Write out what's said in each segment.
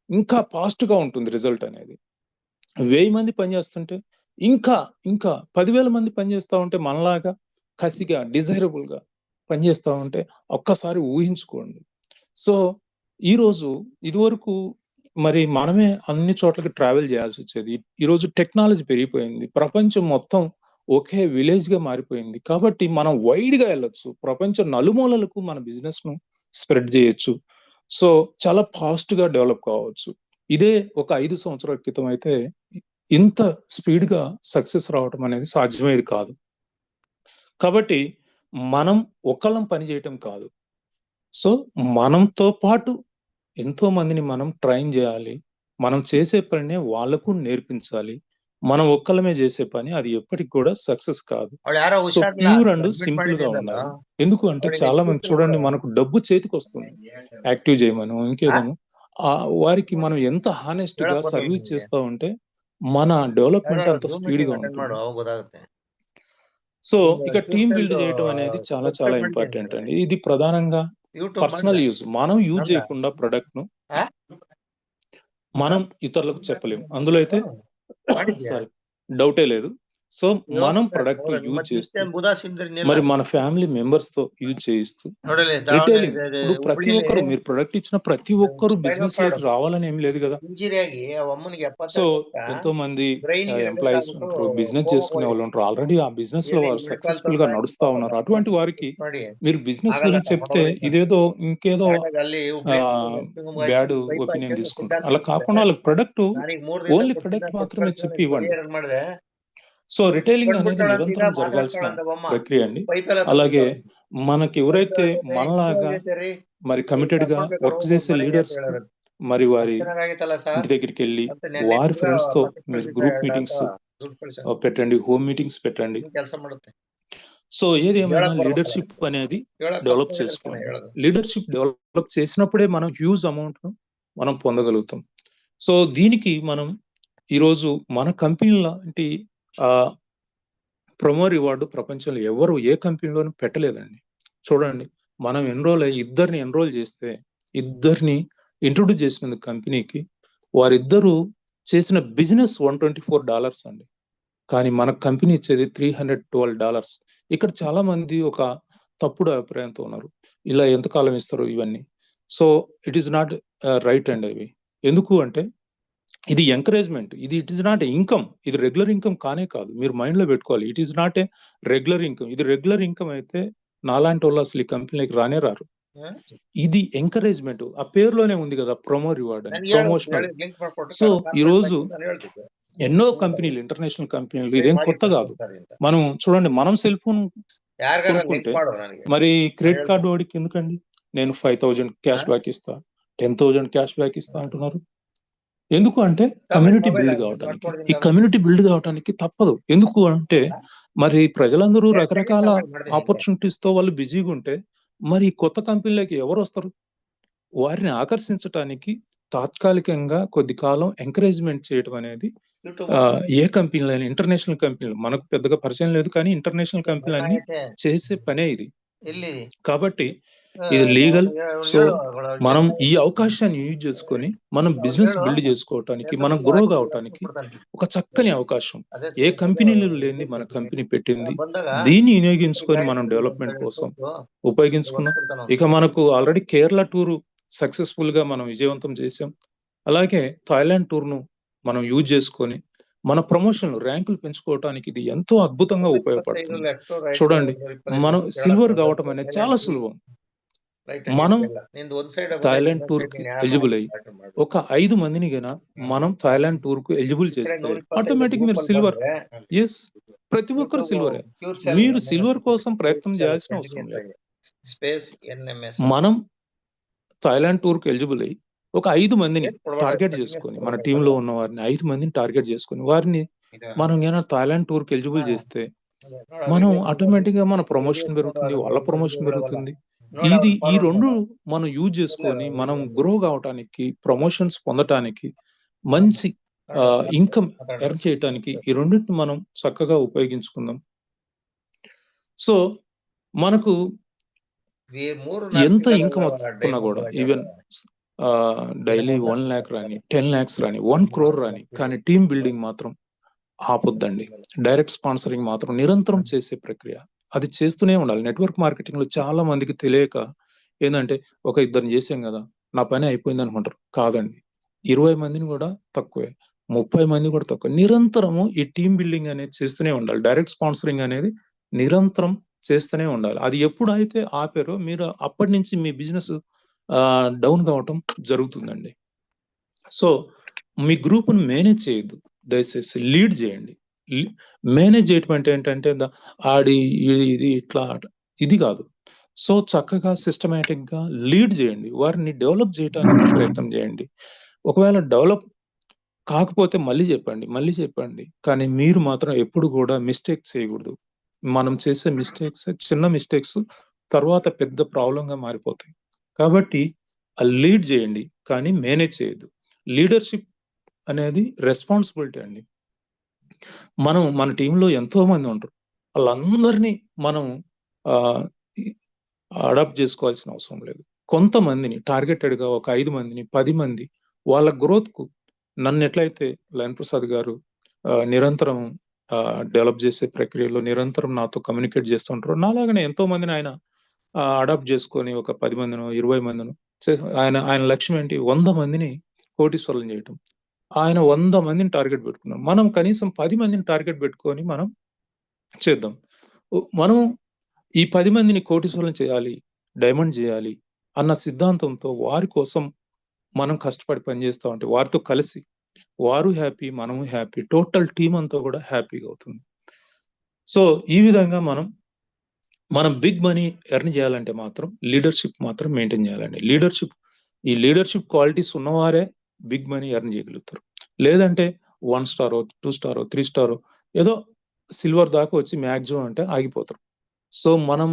ఇంకా ఫాస్ట్‌గా ఉంటుంది రిజల్ట్ అనేది. 1000 మంది పనిచేస్తుంటే ఇంకా, ఇంకా 10,000 మంది పనిచేస్తా ఉంటే మనలాగా కసిగా, డిజైరబుల్‌గా పనిచేస్తా ఉంటే ఒక్కసారి ఊహించుకోండి. సో, ఈరోజు ఇదివరకు మరి మనమే అన్ని చోట్లకి ట్రావెల్ చేయాల్సొచ్చేది. ఈరోజు టెక్నాలజీ పెరిగిపోయింది. ప్రపంచం మొత్తం ఒకే విలేజ్‌గా మారిపోయింది. కాబట్టి మనం వైడ్‌గా ఎళ్ళొచ్చు. ప్రపంచం నలుమూలలకు మన బిజినెస్‌ను స్ప్రెడ్ చేయొచ్చు. సో, చాలా ఫాస్ట్‌గా డెవలప్ కావచ్చు. ఇదే ఒక 5 సంవత్సరాల క్రితం అయితే ఇంత స్పీడ్‌గా సక్సెస్ రావటం అనేది సాధ్యమయ్యేది కాదు. కాబట్టి మనం ఒక్కళ్ళం పని చేయటం కాదు. సో, మనంతో పాటు ఎంతో మందిని మనం ట్రైన్ జేయాలి. మనం చేసే పనినే వాళ్ళకు నేర్పించాలి. మనం ఒక్కళ్ళమే జేసే పని అది ఎప్పటికి కూడా సక్సెస్ కాదు. వాడు యారో సో, హుషార్‌లా ప్యూర్ అండ్ అడ్మిట్ సింపుల్‌గా ಮಾಡಿದ್ರಲ್ಲ ఉండాలి. ఎందుకు అంటే వాడు చాలా నెక్స్ట్ మంది వీక్ చూడండి మనకు డబ్బు చేతికొస్తుంది. యాక్టివ్ జేయమనో, ఇంకేదనో వారికి మనం ఎంత హానెస్ట్‌గా ಹೇಳಕ್ ಬರ್ಲಿಲ್ಲ సర్వీస్ ನಿಮ್ಗೆ చేస్తా ఉంటే మన డెవలప్‌మెంట్ అంత ಜೂಮ್ స్పీడ్‌గా ಮೀಟಿಂಗ್ ಅಟೆಂಡ್ ఉంటుంది. ಮಾಡು ಅವಾಗ ಗೊತ್ತಾಗುತ್ತೆ. సో, ఇక టీమ్ ಟ್ಯೂಬ್ಸೆಲ್ బిల్డ్ చేయటం అనేది చాలా చాలా ವೆಬ್ಸೈಟ್ ఇంపార్టెంట్ ಮಾಡಿದ್ದೀನಿ అండి. ఇది ప్రధానంగా యూట్యూబ్ పర్సనల్ యూజ్. మనం యూజ్ ಮಾಡ್ದ చేయకుండా ప్రొడక్ట్‌ను మనం ఇతరులకు చెప్పలేం. అందులో అయితే ಮಾಡಿದ್ಯಾ సారీ డౌటే లేదు. సో, మనం ప్రొడక్ట్ యూజ్ ಮತ್ತೆ చేస్తూ, ಇಷ್ಟೇನು ಬುಧಾ ಸಿಂದ್ರಿನಿಲ್ಲ మరి మన ఫ్యామిలీ మెంబర్స్‌తో యూజ్ చేయిస్తూ, ನೋಡಲಿ రిటైలింగ్ ದಾವಣಗೆರೆ ఇప్పుడు ప్రతి ಹುಬ್ಳಿಲಿ ఒక్కరు మీరు ప్రొడక్ట్ ఇచ్చిన ప్రతి ఒక్కరు ಸ್ಪೈನಲ್ బిజినెస్‌లోకి రావాలని ఏమి లేదు గదా! ಇಂಜುರಿ ಆಗಿ ಆ ಅಮ್ಮನಿಗೆ సో, 72 ವರ್ಷ ఎంతో మంది ಬ್ರೈನ್ ಗೆ ಡೆತ್ ఎంప్లాయీస్ ಆಗ್ಬಿಟ್ಟು ఉంటారు. బిజినెస్ ಕೋಮಾಗೆ చేసుకునే వాళ్ళు ಹೋಗಿದೆ. ఉంటారు. ఆల్రెడీ ఆ బిజినెస్‌లో ಎಲ್ಲಿ వాళ్ళు ಮೆಡಿಕಲ್ సక్సెస్‌ఫుల్‌గా నడుస్తా ఉన్నారు. అటువంటి వారికి ಮಾಡಿ మీరు బిజినెస్ ಆಗಲ್ಲ గురించి చెప్తే ಕರ್ಕೊಂಡೋಗ್ರಿ ಅಂತ. ఇదేదో ఇంకేదో ಆಗಾಗ ಅಲ್ಲಿ Hubli nursing home bad pipe opinion ಹಾಕ್ಕೊಂಡು తీసుకుంటారు. ಸಿದ್ಧಾರ್ಥ అలా కాకుండా వాళ్ళకి ప్రొడక్ట్ ನನಗೆ 3 ದಿನ ఓన్లీ ಕೊಟ್ಟಿದ್ದ ప్రొడక్ట్ ಕೊಟ್ಟು మాత్రమే చెప్పి ಕಳ್ಸಿದ್ರೆ ఇవ్వండి. ಕೊರಿಯರ್ ಮಾಡಿದೆ సో, రిటైలింగ్ అనేది ಬಂದ್ಬಿಡ್ತಾಳಂತ ಈಗ నిరంతరం జరగాల్సిన ಮಾತಾಡ್ತಾಳಂತ ಬೊಮ್ಮ ప్రక్రియ అండి. ಪೈಪ್ ಎಲ್ಲ అలాగే ತಗೊಂಡು మనకి ఎవరైతే మనలాగా ಹಿಂಗಾಗೈತೆ ರೀ మరి ಈಗ కమిటెడ్‌గా ಕರ್ಕೊಂಡ್ ಬೇಕಾದ್ರೆ వర్క్ ಹೋಗ್ಬೋದು చేసే ಮನೆಗೆ ಅಂತ లీడర్స్‌కి ಹೇಳೋರು మరి వారి ಚೆನ್ನಾಗಾಗೈತಲ್ಲ ఇంటి ಸರ್ దగ్గరికెళ్ళి ಅಂತ ನೆನ್ನೆ వారి ತಿರ್ಗಾ ఫ్రెండ్స్‌తో ಪಕ್ಕಕ್ಕೆ మీరు ಕಳ್ಸಿದ್ದ గ్రూప్ 2 మీటింగ్స్ ದುಡ್ಡು ಕಳ್ಸ పెట్టండి. హోమ్ మీటింగ్స్ పెట్టండి. ಕೆಲಸ ಮಾಡುತ್ತೆ సో, ఏదేమైనా ಹೇಳಕ್ ಬರ್ಬೇಕಲ್ಲ లీడర్‌షిప్ అనేది ಹೇಳಕ್ డెవలప్ ಕಲ್ತ್ಕೊಂಡಿದ್ರೆ ತಾನೇ చేసుకోండి. ಹೇಳೋದು లీడర్‌షిప్ డెవలప్ చేసినప్పుడే మనం హ్యూజ్ అమౌంట్‌ను మనం పొందగలుగుతాం. సో, దీనికి మనం ఈరోజు మన కంపెనీ లాంటి ఆహ్, ప్రొమో రివార్డ్ ప్రపంచంలో ఎవరు ఏ కంపెనీలోనూ పెట్టలేదండి. చూడండి మనం ఇద్దరిని ఎన్రోల్ చేస్తే, ఇద్దరిని ఇంట్రొడ్యూస్ చేసినందుకు కంపెనీకి వారిద్దరూ చేసిన బిజినెస్ $124 అండి. కానీ మన కంపెనీ ఇచ్చేది $312. ఇక్కడ చాలా మంది ఒక తప్పుడు అభిప్రాయంతో ఉన్నారు. ఇలా ఎంతకాలం ఇస్తారు ఇవన్నీ. So, it is not right అండి అవి. ఎందుకు అంటే ఇది encouragement. It is not income. ఇది రెగ్యులర్ ఇన్‌కమ్ కానే కాదు. మీరు మైండ్‌లో పెట్టుకోవాలి. It is not a regular income. ఇది రెగ్యులర్ ఇన్‌కమ్ అయితే నాలాంటోళ్ళు అసలు ఈ కంపెనీకి రానే రారు. ఇది ఎంకరేజ్‌మెంట్. ఆ పేరులోనే ఉంది గదా! ప్రొమో రివార్డ్ అని. ನನಗೆ ಹೇಳು ప్రమోషనల్. ಲಿಂಕ್ ಮಾಡ್ಕೊಟ್ಟು సో, ಕಾನ್ಫರೆನ್ಸ್ ఈరోజు ಹಾಕಿ ನಾನು ಹೇಳ್ತಿದ್ದೆ ఎన్నో కంపెనీలు ఇంటర్నేషనల్ కంపెనీలు ఇదేం ಮಾಡಿ కొత్త గాదు. ಕಳ್ಸ್ಕೊಡ್ತಾರೆ ಅಂತ మనం చూడండి మనం సెల్ ఫోన్ ಯಾರಿಗಾರ ಲಿಂಕ್ కొనుక్కుంటే ಮಾಡು ನನಗೆ మరి ನಾನು క్రెడిట్ కార్డ్ ಹೇಳ್ತೀನಿ వాడికి ఎందుకండి? నేను 5,000 క్యాష్ బ్యాక్ ఇస్తా, 10,000 క్యాష్ బ్యాక్ ఇస్తా అంటున్నారు. ఎందుకు అంటే కమ్యూనిటీ ಮೊಬೈಲ್ బిల్డ్ ಲಿಂಕ್ గావటానికి. ಮಾಡ್ಕೊಡ್ತೀನಿ ఈ కమ్యూనిటీ బిల్డ్ గావటానికి తప్పదు. ఎందుకు అంటే మరి ప్రజలందరూ రకరకాల ಮಾಡ್ತೀನಿ ಹಿಂಗೆ ఆపర్చునిటీస్‌తో వాళ్ళు బిజీగుంటే మరి ఈ కొత్త కంపెనీలకి ఎవరొస్తారు? వారిని ఆకర్షించటానికి తాత్కాలికంగా కొద్ది కాలం ఎంకరేజ్‌మెంట్ చేయటం అనేది ಯೂಟ್ಯೂಬ್ ఏ కంపెనీలైనా ఇంటర్నేషనల్ కంపెనీలు మనకు పెద్దగా పరిచయం లేదు కానీ ఇంటర్నేషనల్ కంపెనీలన్నీ ಚೆನ್ನಾಗೈತೆ చేసే పనే ఇది. ಎಲ್ಲಿ కాబట్టి ఇది లీగల్. సో, ಹೇಳು మనం ఈ అవకాశాన్ని యూజ్ చేసుకొని మనం బిజినెస్ ಹೇಳು బిల్డ్ చేసుకోవటానికి, ఎంత మనం ದುಡ್ಡು గ్రో ಹಾಕಿ గావటానికి ಕೊಡ್ತಾನೆ ఒక చక్కని అవకాశం. ಅದೇ ఏ ಸೇಮ್ కంపెనీలు లేనిది మన కంపెనీ పెట్టింది. ಬಂದಾಗ దీన్ని వినియోగించుకొని మనం ಗಾಡಿ డెవలప్‌మెంట్ కోసం ತೋರಿಸು ఉపయోగించుకుందాం. ಹೊಡ್ಕೊಂತಾನ ఇక మనకు ఆల్రెడీ కేరళ టూర్ సక్సెస్‌ఫుల్‌గా మనం విజయవంతం చేసాం. అలాగే థాయిలాండ్ టూర్‌ను మనం యూజ్ చేసుకొని మన ప్రమోషన్‌లు ర్యాంకులు పెంచుకోవటానికి ఇది ఎంతో అద్భుతంగా ఉపయోగపడుతుంది. 25 ಲೆಫ್ಟ್ ರೈಟ್ చూడండి 25 మనం ಕೆಳಕ್ಕೆ సిల్వర్ ಹೋಗ್ಬೇಕು. గావటం అనేది చాలా ಥೈಲ್ಯಾಂಡ್ సులభం. ರೈಟ್ మనం ಇಲ್ಲ ನಿಂದು ಒಂದ್ ಸೈಡ್ థాయిలాండ్ టూర్‌కి ఎలిజిబుల్ అయ్యి ఒక 5 మందిని గన మనం థాయిలాండ్ టూర్‌కు ఎలిజిబుల్ ಈ ಕಡೆ చేస్తే 125 ఆటోమేటిక్ ಗ್ರೂಪ್ మీరు ಅಲ್ಲಿ సిల్వర్. ಬಂದ್ರೆ యెస్. ప్రతి ఒక్కరు ಯೂಟ್ಯೂಬ್ సిల్వరే. ಪ್ಯೂರ್ ಸೆಲ್ మీరు సిల్వర్ కోసం ప్రయత్నం చేయాల్సిన అవసరం ಕಂಟಿನ್ಯೂಸ್ లేదు. ಆಗಿ స్పేస్ ఎన్ఎంఎస్ మనం థాయిలాండ్ టూర్‌కి ఎలిజిబుల్ అయ్యి ఒక 5 మందిని టార్గెట్ చేసుకొని మన టీమ్‌లో ఉన్న వారిని 5 మందిని టార్గెట్ చేసుకొని వారిని మనం గన థాయిలాండ్ టూర్‌కి ఎలిజిబుల్ చేస్తే మనం ఆటోమేటిక్‌గా మన ప్రమోషన్ పెరుగుతుంది. వాళ్ళ ప్రమోషన్ పెరుగుతుంది. ఈ 2 మనం యూజ్ చేసుకొని మనం గ్రో గావటానికి, ప్రమోషన్స్ పొందటానికి, మంచి ఇన్‌కమ్ ఎర్న్ చేయటానికి ఈ రెండిటిని మనం చక్కగా ఉపయోగించుకుందాం. సో, మనకు ఎంత ఇన్‌కమ్ వస్తున్నా గూడా ఈవెన్ డైలీ 1 lakh రాని, 10 lakhs రాని, 1 crore రాని, కానీ టీమ్ బిల్డింగ్ మాత్రం ఆపొద్దండి. డైరెక్ట్ స్పాన్సరింగ్ మాత్రం నిరంతరం చేసే ప్రక్రియ. అది చేస్తూనే ఉండాలి. నెట్వర్క్ మార్కెటింగ్ లో చాలా మందికి తెలియక ఏంటంటే ఒక ఇద్దరిని చేసాం కదా, నా పని అయిపోయింది అనుకుంటారు. కాదండి, 20 మందిని కూడా తక్కువే, 30 మంది కూడా తక్కువ. నిరంతరము ఈ టీమ్ బిల్డింగ్ అనేది చేస్తూనే ఉండాలి. డైరెక్ట్ స్పాన్సరింగ్ అనేది నిరంతరం చేస్తూనే ఉండాలి. అది ఎప్పుడైతే ఆపారో మీరు అప్పటి నుంచి మీ బిజినెస్ డౌన్ కావటం జరుగుతుందండి. సో మీ గ్రూప్ను మేనేజ్ చేయొద్దు, దయచేసి లీడ్ చేయండి. మేనేజ్ చేయటం అంటే ఏంటంటే ఇది ఇట్లా ఇది కాదు. సో చక్కగా సిస్టమేటిక్ గా లీడ్ చేయండి, వారిని డెవలప్ చేయడానికి ప్రయత్నం చేయండి. ఒకవేళ డెవలప్ కాకపోతే మళ్ళీ చెప్పండి, కానీ మీరు మాత్రం ఎప్పుడు కూడా మిస్టేక్స్ చేయకూడదు. మనం చేసే మిస్టేక్స్, చిన్న మిస్టేక్స్ తర్వాత పెద్ద ప్రాబ్లంగా మారిపోతాయి. కాబట్టి లీడ్ చేయండి, కానీ మేనేజ్ చేయొద్దు. లీడర్షిప్ అనేది రెస్పాన్సిబిలిటీ అండి. మన టీంలో ఎంతో మంది ఉంటారు, వాళ్ళందరినీ మనం అడాప్ట్ చేసుకోవాల్సిన అవసరం లేదు. కొంతమందిని టార్గెటెడ్ గా ఒక 5 మందిని 10 మంది వాళ్ళ గ్రోత్ కు నన్ను ఎట్లయితే లయన్ ప్రసాద్ గారు నిరంతరం డెవలప్ చేసే ప్రక్రియలో నిరంతరం నాతో కమ్యూనికేట్ చేస్తుంటారు, నాలాగానే ఎంతో మందిని ఆయన అడాప్ట్ చేసుకొని ఒక 10 మందినో 20 మందినో ఆయన లక్ష్యం ఏంటి, 100 మందిని కోటీశ్వరులను చేయటం. ఆయన 100 మందిని టార్గెట్ పెట్టుకున్నాం, మనం కనీసం 10 మందిని టార్గెట్ పెట్టుకొని మనం చేద్దాం. మనం ఈ 10 మందిని కోటీశ్వరులను చేయాలి, డైమండ్ చేయాలి అన్న సిద్ధాంతంతో వారి కోసం మనం కష్టపడి పనిచేస్తా ఉంటే వారితో కలిసి వారు హ్యాపీ, మనము హ్యాపీ, టోటల్ టీమ్ అంతా కూడా హ్యాపీగా అవుతుంది. సో ఈ విధంగా మనం బిగ్ మనీ ఎర్న్ చేయాలంటే మాత్రం లీడర్షిప్ మాత్రం మెయింటైన్ చేయాలండి. ఈ లీడర్షిప్ క్వాలిటీస్ ఉన్నవారే బిగ్ మనీ ఎర్న్ చేయగలుగుతారు. లేదంటే 1 star 2 star 3 star ఏదో సిల్వర్ దాకా వచ్చి మ్యాక్సిమం అంటే ఆగిపోతారు. సో మనం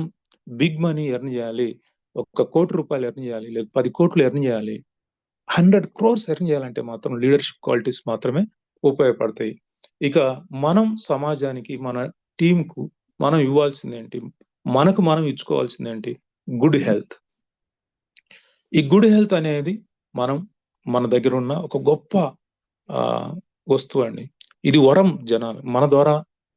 బిగ్ మనీ ఎర్న్ చేయాలి, 1 కోటి రూపాయలు ఎర్న్ చేయాలి, లేదా 10 కోట్లు ఎర్న్ చేయాలి, 100 crores ఎర్న్ చేయాలంటే మాత్రం లీడర్షిప్ క్వాలిటీస్ మాత్రమే ఉపయోగపడతాయి. ఇక మనం సమాజానికి, మన టీంకు మనం ఇవ్వాల్సిందేంటి, మనకు మనం ఇచ్చుకోవాల్సిందేంటి, గుడ్ హెల్త్. ఈ గుడ్ హెల్త్ అనేది మన దగ్గర ఉన్న ఒక గొప్ప వస్తువు అండి. ఇది వరం. జనాలు మన ద్వారా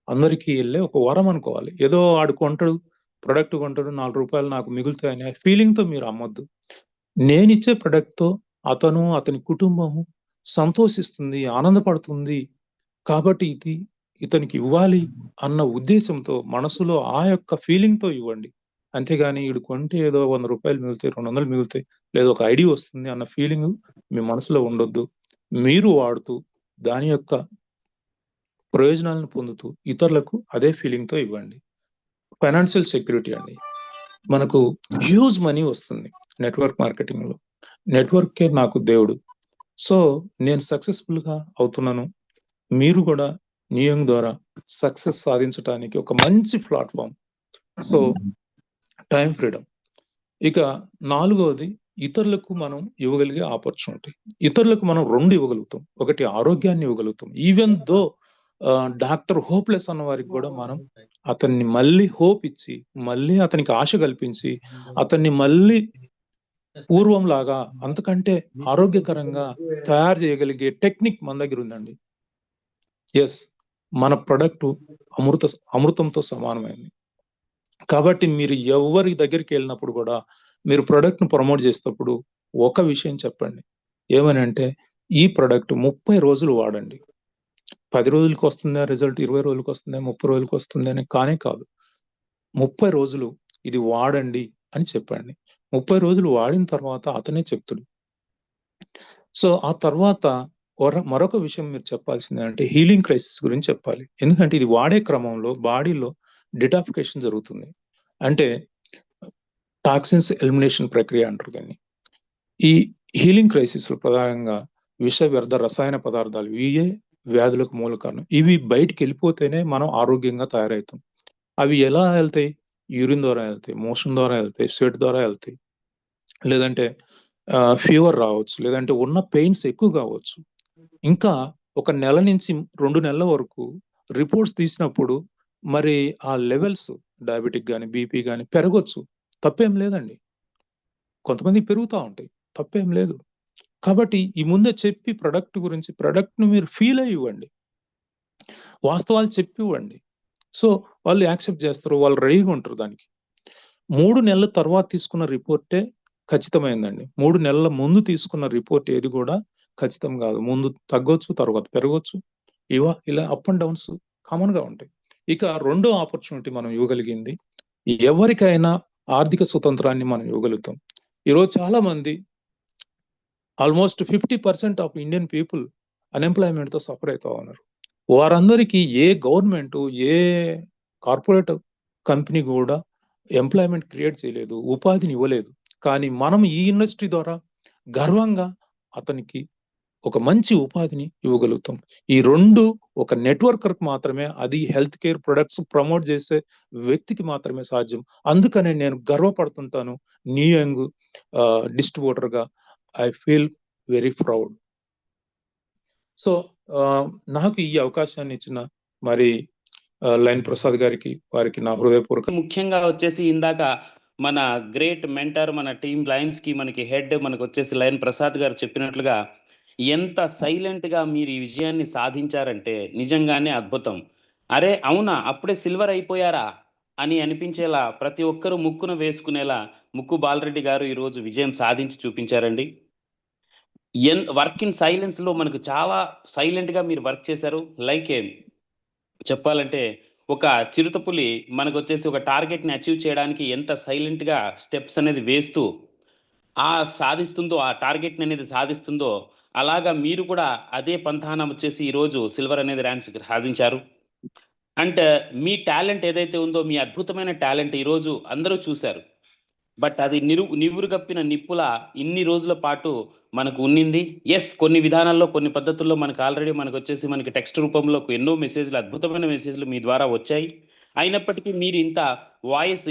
అందరికీ వెళ్ళే ఒక వరం అనుకోవాలి. ఏదో ఆడు కొంటాడు, ప్రొడక్ట్ కొంటాడు, 4 రూపాయలు నాకు మిగులుతాయనే ఫీలింగ్ తో మీరు అమ్మొద్దు. నేనిచ్చే ప్రొడక్ట్ తో అతను, అతని కుటుంబము సంతోషిస్తుంది, ఆనందపడుతుంది, కాబట్టి ఇతనికి ఇవ్వాలి అన్న ఉద్దేశంతో మనసులో ఆ యొక్క ఫీలింగ్ తో ఇవ్వండి. అంతేగాని వీడు కొంటే ఏదో 100 రూపాయలు మిగులుతాయి, 200 మిగులుతాయి, లేదా ఒక ఐడియా వస్తుంది అన్న ఫీలింగ్ మీ మనసులో ఉండొద్దు. మీరు వాడుతూ దాని యొక్క ప్రయోజనాలను పొందుతూ ఇతరులకు అదే ఫీలింగ్ తో ఇవ్వండి. ఫైనాన్షియల్ సెక్యూరిటీ అండి. మనకు హ్యూజ్ మనీ వస్తుంది నెట్వర్క్ మార్కెటింగ్ లో. నెట్వర్కే నాకు దేవుడు. సో నేను సక్సెస్ఫుల్ గా అవుతున్నాను, మీరు కూడా నియోగ్ ద్వారా సక్సెస్ సాధించడానికి ఒక మంచి ప్లాట్ఫామ్. So time freedom. ఇక 4వది ఇతరులకు మనం ఇవ్వగలిగే ఆపర్చునిటీ. ఇతరులకు మనం 2 ఇవ్వగలుగుతాం. ఒకటి ఆరోగ్యాన్ని ఇవ్వగలుగుతాం. ఈవెన్ దో డాక్టర్ హోప్లెస్ అన్న వారికి కూడా మనం అతన్ని మళ్ళీ హోప్ ఇచ్చి, మళ్ళీ అతనికి ఆశ కల్పించి, అతన్ని మళ్ళీ పూర్వం లాగా అంతకంటే ఆరోగ్యకరంగా తయారు చేయగలిగే టెక్నిక్ మన దగ్గర ఉందండి. ఎస్, మన ప్రొడక్ట్ అమృతంతో సమానమైంది. కాబట్టి మీరు ఎవరి దగ్గరికి వెళ్ళినప్పుడు కూడా మీరు ప్రొడక్ట్ ను ప్రమోట్ చేసేటప్పుడు ఒక విషయం చెప్పండి, ఏమని అంటే ఈ ప్రొడక్ట్ 30 రోజులు వాడండి. 10 రోజులకు వస్తుందా రిజల్ట్, 20 రోజులకు వస్తుందా, 30 రోజులకు వస్తుందా అని కాదు. 30 రోజులు ఇది వాడండి అని చెప్పండి. 30 రోజులు వాడిన తర్వాత అతనే చెప్తాడు. సో ఆ తర్వాత మరొక విషయం మీరు చెప్పాల్సింది అంటే హీలింగ్ క్రైసిస్ గురించి చెప్పాలి. ఎందుకంటే ఇది వాడే క్రమంలో బాడీలో డిటాఫికేషన్ జరుగుతుంది. అంటే టాక్సిన్స్ ఎలిమినేషన్ ప్రక్రియ అంటారు దాన్ని. ఈ హీలింగ్ క్రైసిస్ ప్రధానంగా విష వ్యర్థ రసాయన పదార్థాలు, ఇవే వ్యాధులకు మూల కారణం. ఇవి బయటికి వెళ్ళిపోతేనే మనం ఆరోగ్యంగా తయారవుతాం. అవి ఎలా వెళ్తాయి? యూరిన్ ద్వారా వెళ్తాయి, మోషన్ ద్వారా వెళ్తాయి, స్వెట్ ద్వారా వెళ్తాయి, లేదంటే ఫీవర్ రావచ్చు, లేదంటే ఉన్న పెయిన్స్ ఎక్కువ కావచ్చు. ఇంకా 1 నెల నుంచి 2 నెలల వరకు రిపోర్ట్స్ తీసినప్పుడు మరి ఆ లెవెల్స్ డయాబెటిక్ కానీ బీపీ కానీ పెరగొచ్చు. తప్పేం లేదండి. కొంతమంది పెరుగుతూ ఉంటాయి, తప్పేం లేదు. కాబట్టి ఈ ముందే చెప్పి ప్రొడక్ట్‌ను మీరు ఫీల్ అయ్యి ఇవ్వండి. వాస్తవాలు చెప్పి ఇవ్వండి. సో, వాళ్ళు యాక్సెప్ట్ చేస్తారు. వాళ్ళు రెడీగా ఉంటారు దానికి. 3 నెలల తర్వాత తీసుకున్న రిపోర్టే ఖచ్చితమైందండి. 3 నెలల ముందు తీసుకున్న రిపోర్ట్ ఏది కూడా ఖచ్చితం కాదు. ముందు తగ్గొచ్చు, తర్వాత పెరగొచ్చు. ఇలా అప్ అండ్ డౌన్స్ కామన్‌గా ఉంటాయి. ఇక రెండో ఆపర్చునిటీ మనం ఇవ్వగలిగింది, ఎవరికైనా ఆర్థిక స్వతంత్రాన్ని మనం ఇవ్వగలుగుతాం. ఈరోజు చాలా మంది ఆల్మోస్ట్ 50% ఆఫ్ ఇండియన్ పీపుల్ అన్‌ఎంప్లాయ్‌మెంట్‌తో సఫర్ అవుతా ఉన్నారు. వారందరికీ ఏ గవర్నమెంటు, ఏ కార్పొరేట్ కంపెనీ కూడా ఎంప్లాయ్‌మెంట్ క్రియేట్ చేయలేదు. ఉపాధిని ఇవ్వలేదు. కానీ మనం ఈ ఇండస్ట్రీ ద్వారా గర్వంగా అతనికి ఒక మంచి ఉపాధిని ఇవ్వగలుగుతాం. ఈ 2 ఒక నెట్వర్కర్‌కి మాత్రమే, అది హెల్త్ కేర్ ప్రొడక్ట్స్ ప్రమోట్ చేసే వ్యక్తికి మాత్రమే సాధ్యం. అందుకనే నేను గర్వపడుతుంటాను. న్యూ యంగ్ డిస్ట్రిబ్యూటర్‌గా I feel very proud. So, నాకు ఈ అవకాశాన్ని ఇచ్చిన మరి లయన్ ప్రసాద్ గారికి, వారికి నా హృదయపూర్వక ముఖ్యంగా వచ్చేసి ఇందాక మన గ్రేట్ మెంటర్, మన టీమ్ లయన్స్‌కి మనకి హెడ్ మనకొచ్చేసి లయన్ ప్రసాద్ గారు చెప్పినట్లుగా ఎంత సైలెంట్‌గా మీరు ఈ విజయాన్ని సాధించారంటే నిజంగానే అద్భుతం. అరే! అవునా! అప్పుడే సిల్వర్ అయిపోయారా? అని అనిపించేలా ప్రతి ఒక్కరు ముక్కున వేసుకునేలా ముక్కు బాలరెడ్డి గారు ఈరోజు విజయం సాధించి చూపించారండి. వర్క్ ఇన్ సైలెన్స్‌లో మనకు చాలా సైలెంట్‌గా మీరు వర్క్ చేశారు. లైక్ చెప్పాలంటే ఒక చిరుతపులి మనకొచ్చేసి ఒక టార్గెట్‌ని అచీవ్ చేయడానికి ఎంత సైలెంట్‌గా స్టెప్స్ అనేది వేస్తూ సాధిస్తుందో, ఆ టార్గెట్‌ని అనేది సాధిస్తుందో, అలాగా మీరు కూడా అదే పంథాన వచ్చేసి ఈరోజు సిల్వర్ అనేది ర్యాంక్స్ సాధించారు. అంటే మీ టాలెంట్ ఏదైతే ఉందో, మీ అద్భుతమైన టాలెంట్ ఈరోజు అందరూ చూశారు. బట్ అది నివురుగప్పిన నిప్పులా ఇన్ని రోజుల పాటు మనకు ఉన్నింది. కొన్ని విధానాల్లో, కొన్ని పద్ధతుల్లో మనకు ఆల్రెడీ మనకొచ్చేసి మనకి టెక్స్ట్ రూపంలో ఎన్నో మెసేజ్‌లు, అద్భుతమైన మెసేజ్‌లు మీ ద్వారా వచ్చాయి. అయినప్పటికీ మీరు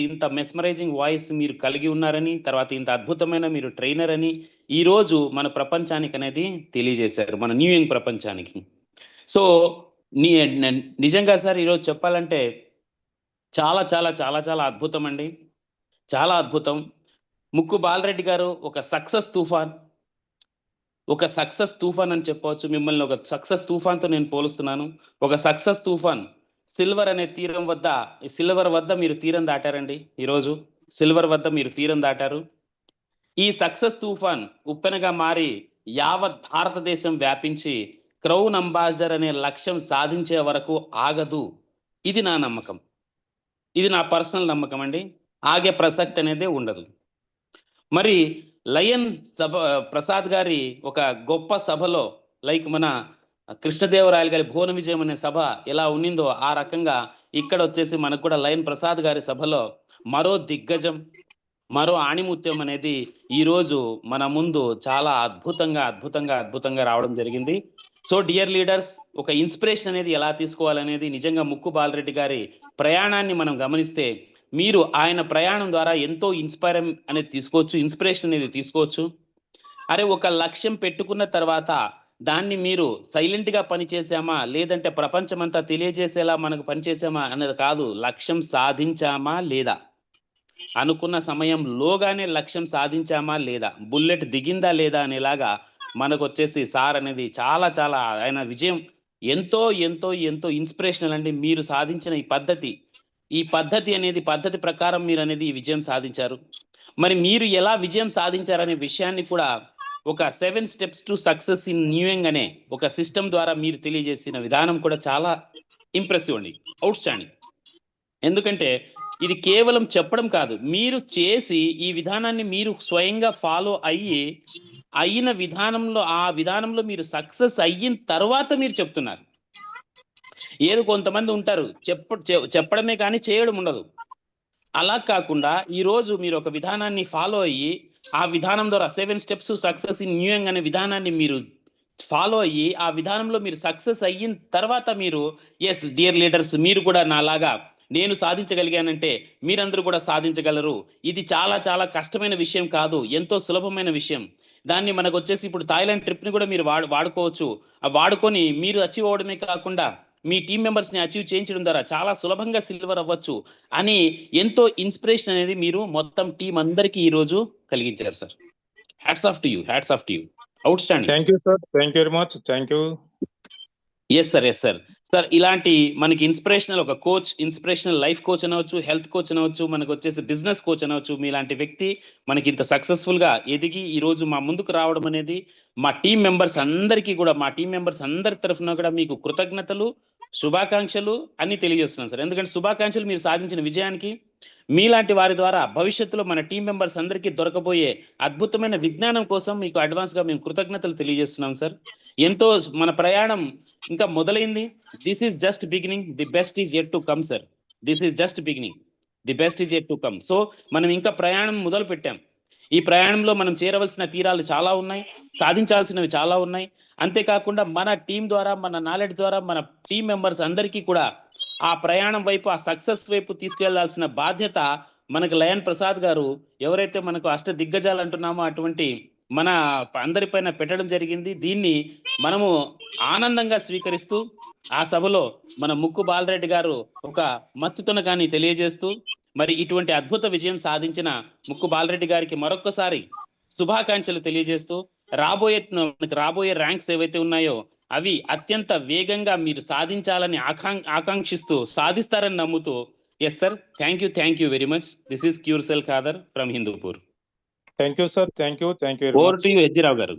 ఇంత మెస్మరైజింగ్ వాయిస్ మీరు కలిగి ఉన్నారని, తర్వాత ఇంత అద్భుతమైన మీరు ట్రైనర్ అని ఈరోజు మన ప్రపంచానికి అనేది తెలియజేశారు. మన న్యూ యంగ్ ప్రపంచానికి. సో, నిజంగా సార్ ఈరోజు చెప్పాలంటే చాలా చాలా చాలా చాలా అద్భుతం అండి. చాలా అద్భుతం. ముక్కు బాలరెడ్డి గారు ఒక సక్సెస్ తుఫాన్ అని చెప్పవచ్చు. మిమ్మల్ని ఒక సక్సెస్ తుఫాన్‌తో నేను పోలుస్తున్నాను. ఒక సక్సెస్ తుఫాన్ సిల్వర్ వద్ద మీరు తీరం దాటారండి ఈరోజు. సిల్వర్ వద్ద మీరు తీరం దాటారు. ఈ సక్సెస్ తుఫాన్ ఉప్పెనగా మారి యావత్ భారతదేశం వ్యాపించి క్రౌన్ అంబాసిడర్ అనే లక్ష్యం సాధించే వరకు ఆగదు. ఇది నా నమ్మకం. ఇది నా పర్సనల్ నమ్మకం అండి. ఆగే ప్రసక్తి అనేదే ఉండదు. మరి లయన్ ప్రసాద్ గారి ఒక గొప్ప సభలో లైక్ మన కృష్ణదేవరాయలు గారి భువన విజయం అనే సభ ఎలా ఉన్నిందో, ఆ రకంగా ఇక్కడ వచ్చేసి మనకు కూడా లయన్ ప్రసాద్ గారి సభలో మరో దిగ్గజం, మరో ఆణిముత్యం అనేది ఈరోజు మన ముందు చాలా అద్భుతంగా రావడం జరిగింది. సో డియర్ లీడర్స్, ఒక ఇన్స్పిరేషన్ అనేది ఎలా తీసుకోవాలనేది నిజంగా ముక్కు బాలరెడ్డి గారి ప్రయాణాన్ని మనం గమనిస్తే, మీరు ఆయన ప్రయాణం ద్వారా ఎంతో ఇన్స్పిరేషన్ అనేది తీసుకోవచ్చు. అరే, ఒక లక్ష్యం పెట్టుకున్న తర్వాత దాన్ని మీరు సైలెంట్‌గా పనిచేసామా, లేదంటే ప్రపంచమంతా తెలియజేసేలా మనకు పనిచేసామా అన్నది కాదు. లక్ష్యం సాధించామా లేదా, అనుకున్న సమయంలోగానే లక్ష్యం సాధించామా లేదా, బుల్లెట్ దిగిందా లేదా అనేలాగా మనకొచ్చేసి సార్ అనేది చాలా ఆయన విజయం ఎంతో ఇన్స్పిరేషనల్ అండి. మీరు సాధించిన ఈ పద్ధతి ప్రకారం మీరు అనేది ఈ విజయం సాధించారు. మరి మీరు ఎలా విజయం సాధించారనే విషయాన్ని కూడా ఒక 7 steps to success in new young అనే ఒక సిస్టమ్ ద్వారా మీరు తెలియజేసిన విధానం కూడా చాలా ఇంప్రెసివ్ అండి, అవుట్ స్టాండింగ్. ఎందుకంటే ఇది కేవలం చెప్పడం కాదు, మీరు చేసి ఈ విధానాన్ని మీరు స్వయంగా ఫాలో అయిన విధానంలో మీరు సక్సెస్ అయిన తర్వాత మీరు చెప్తున్నారు. ఏదో కొంతమంది ఉంటారు చెప్పడమే కానీ చేయడం ఉండదు. అలా కాకుండా ఈరోజు మీరు ఒక విధానాన్ని ఫాలో అయ్యి, ఆ విధానం ద్వారా 7 steps success in new young అనే విధానాన్ని మీరు ఫాలో అయ్యి, ఆ విధానంలో మీరు సక్సెస్ అయిన తర్వాత మీరు డియర్ లీడర్స్, మీరు కూడా నాలాగా నేను సాధించగలిగానంటే మీరందరూ కూడా సాధించగలరు. ఇది చాలా కష్టమైన విషయం కాదు, ఎంతో సులభమైన విషయం. దాన్ని మనకు వచ్చేసి ఇప్పుడు థాయిలాండ్ ట్రిప్ని కూడా మీరు వాడుకోవచ్చు. వాడుకొని మీరు అచీవ్ అవ్వడమే కాకుండా మీ టీం మెంబర్స్ని అచీవ్ చేయించడం ద్వారా చాలా సులభంగా సిల్వర్ అవ్వచ్చు అని ఎంతో ఇన్స్పిరేషన్ అనేది మీరు మొత్తం టీం అందరికీ ఈరోజు కలిగించారు sir. Hats off to you. Outstanding. Thank you sir, thank you very much, thank you. Yes sir, yes sir. Sir ఇలాంటి మనకి ఇన్స్పిరేషనల్ ఒక కోచ్, ఇన్స్పిరేషనల్ లైఫ్ కోచ్ అనవచ్చు, హెల్త్ కోచ్ అనవచ్చు, మనకు వచ్చేసి బిజినెస్ కోచ్ అనవచ్చు, మీలాంటి వ్యక్తి మనకి ఇంత సక్సెస్ఫుల్ గా ఎదిగి ఈ రోజు మా ముందుకు రావడం అనేది మా టీం మెంబర్స్ అందరికీ కూడా, మా టీం మెంబర్స్ అందరి తరఫున కూడా మీకు కృతజ్ఞతలు, శుభాకాంక్షలు అన్ని తెలియజేస్తున్నాను సార్. ఎందుకంటే శుభాకాంక్షలు మీరు సాధించిన విజయానికి, మీలాంటి వారి ద్వారా భవిష్యత్తులో మన టీం మెంబర్స్ అందరికీ దొరకబోయే అద్భుతమైన విజ్ఞానం కోసం మీకు అడ్వాన్స్ గా మేము కృతజ్ఞతలు తెలియజేస్తున్నాం సార్. ఎంతో మన ప్రయాణం ఇంకా మొదలైంది. This is just beginning, the best is yet to come sir. This is just beginning, the best is yet to come. So మనం ఇంకా ప్రయాణం మొదలు పెట్టాం. ఈ ప్రయాణంలో మనం చేరవలసిన తీరాలు చాలా ఉన్నాయి, సాధించాల్సినవి చాలా ఉన్నాయి. అంతేకాకుండా మన టీం ద్వారా, మన నాలెడ్జ్ ద్వారా మన టీం మెంబర్స్ అందరికీ కూడా ఆ ప్రయాణం వైపు, ఆ సక్సెస్ వైపు తీసుకెళ్లాల్సిన బాధ్యత మనకు లయన్ ప్రసాద్ గారు, ఎవరైతే మనకు అష్ట దిగ్గజాలు అంటున్నామో అటువంటి మన అందరిపైన పెట్టడం జరిగింది. దీన్ని మనము ఆనందంగా స్వీకరిస్తూ ఆ సభలో మన ముక్కు బాలరెడ్డి గారు ఒక మత్తుతోన కానీ తెలియజేస్తూ, మరి ఇటువంటి అద్భుత విజయం సాధించిన ముక్కు బాలరెడ్డి గారికి మరొక్కసారి శుభాకాంక్షలు తెలియజేస్తూ, రాబోయే ర్యాంక్స్ ఏవైతే ఉన్నాయో అవి అత్యంత వేగంగా మీరు సాధించాలని ఆకాంక్షిస్తూ, సాధిస్తారని నమ్ముతూ, yes sir, thank you very much. This is క్యూర్సెల్ Khader from Hindupur. Thank you sir, thank you very over much. To you ఎజ్జిరావు గారు.